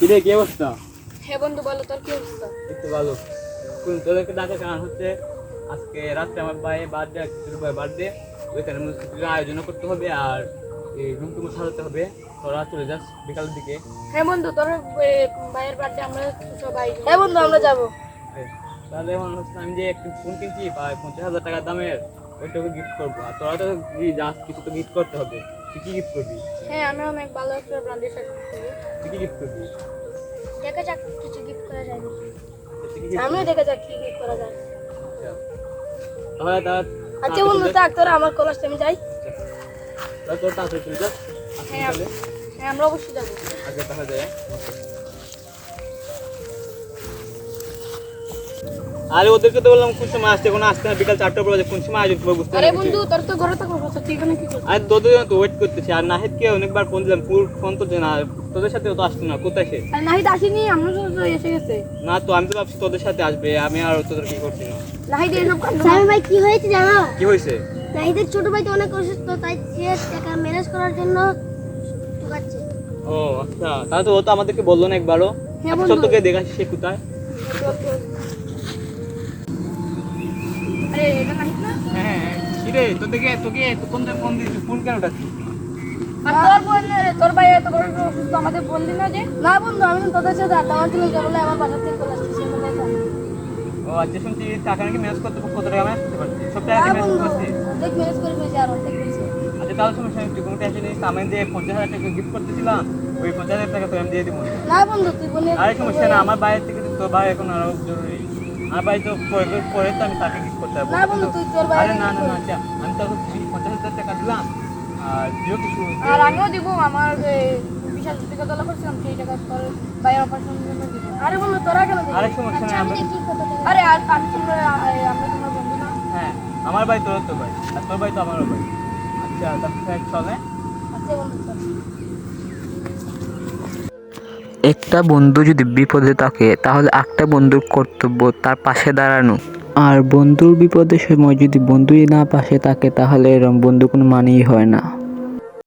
কিরে কি অবস্থা? হ্যাঁ বন্ধু বলো, তোর কি অবস্থা? একটু ভালো। তোদেরকে ডাকার কারণ হচ্ছে আজকে রাত্রে আমার ভাইয়ের বার্থডে, ছোট ভাইয়ের বার্থডে। ওইখানে কিছুর আয়োজন করতে হবে আর এই রুম টুম সাজাতে হবে। তোরা চলে যাস বিকালের দিকে। হ্যাঁ বন্ধু, তোর ভাইয়ের বার্থডে আমরা সবাই। হ্যাঁ বন্ধু, আমরা যাবো। তাহলে মনে হচ্ছে আমি যে একটু ফোন কিনছি প্রায় 50,000 টাকা দামের, ওইটাকে গিফট করবো। আর তোরা তো যাস, কিছু তো গিফট করতে হবে। তুই কি গিফট করবি? হ্যাঁ, আমি অনেক ভালো একটা ব্র্যান্ডের শার্ট কিনবো। তুই কি গিফট করবি? দেখা যাক কিছু গিফট করা যায় নাকি। তুই কি gift আমিও করবি? দেখা যাক কি গিফট করা যায়। তাহলে আচ্ছা বন্ধু, থাক তোরা, আমার কলেজে আমি যাই। তাহলে তোর তাড়াতাড়ি চলে যাস। হ্যাঁ হ্যাঁ, আমরা অবশ্যই যাবো। আগে দেখা যায়। আরে ওদেরকে তো বললাম কোন সময় আসতে, কোনো আসতে না, বিকাল 4টার পর কোন সময় আয়োজন করবো বুঝতে আরে পারছি। বন্ধু, তোর তো ঘরে থাকবো, তুই এখানে কি করছিস? আরে তোদের জন্য তো ওয়েট করতেছি। আর নাহিদকে অনেকবার ফোন দিলাম, ফোন তো না, তোদের সাথে তো আসতো না, কোথায় সে? আর নাহিদ আসেনি, আমরা তো এসে গেছে। না তো আমি তো ভাবছি তোদের সাথে আসবে, আমি আর তোদের কি করছি না। নাহিদ এসব সামি ভাই কি হয়েছে জানো? কি হয়েছে? নাহিদের ছোট ভাই তো অনেক অসুস্থ, তাই সে টাকা ম্যানেজ করার জন্য ঢুকাচ্ছে। ও আচ্ছা, তাহলে তো ও তো আমাদেরকে বললো না একবারও। হ্যাঁ আচ্ছা, বন্ধু। চল তোকে দেখাচ্ছি সে কোথায়। আরে এটা নাহিদ না? হ্যাঁ কিরে তোকে ফোন দিয়েছি, ফোন কেন ডাকছিস? আর তোর বোন, তোর ভাই এত বড় অসুস্থ, আমাদের বললি না যে? না বন্ধু, আমি তো তোদের সাথে আড্ডা মারছিলাম, বলে আমার বাসা থেকে চলে আসছি, সে কোথায় থাকে? ও আচ্ছা, শুনছি টাকা নাকি ম্যানেজ করতে, কত টাকা ম্যানেজ করতে পারছিস? সব টাকা না ম্যানেজ বন্ধু, করতে পারছিস? অর্ধেক ম্যানেজ করে ফেলছি আর অর্ধেক ফেলছি। আচ্ছা তাহলে সমস্যা নেই, তুই কোনো টেনশন নিস না। আমি যে 50,000 টাকা গিফট করতেছিলাম, ওই 50,000 টাকা তো আমি দিয়ে দিব। না বন্ধু, তুই বলে আরে সমস্যা না, আমার বাইরের থেকে তোর ভাই এখন আরো জরুরি। আমার ভাই তো পরে তো আমি তাকে গিফট করতে পারবো। না বন্ধু, তুই তোর ভাই। আরে না না না, আচ্ছা আমি তো 50,000 টাকা দিলাম আর দিও কিছু। আর আমিও দিব, আমার বিশাল টাকা তোলা করছিলাম, সেই টাকা তোর ভাইয়ের অপারেশনের জন্য দিব। আরে বন্ধু, তোরা কেন দিবি? আরে সমস্যা নেই, আমি দেখি কত টাকা। আরে আর আমি তোমরা, আমরা তোমার বন্ধু না? হ্যাঁ আমার ভাই তোর তো ভাই, আর তোর ভাই তো আমারও ভাই। আচ্ছা তাহলে চলে। আচ্ছা বন্ধু, চল। একটা বন্ধু যদি বিপদে থাকে তাহলে একটা বন্ধুর কর্তব্য তার পাশে দাঁড়ানো। আর বন্ধুর বিপদের সময় যদি বন্ধুই না পাশে থাকে তাহলে এরকম বন্ধু কোনো মানেই হয় না।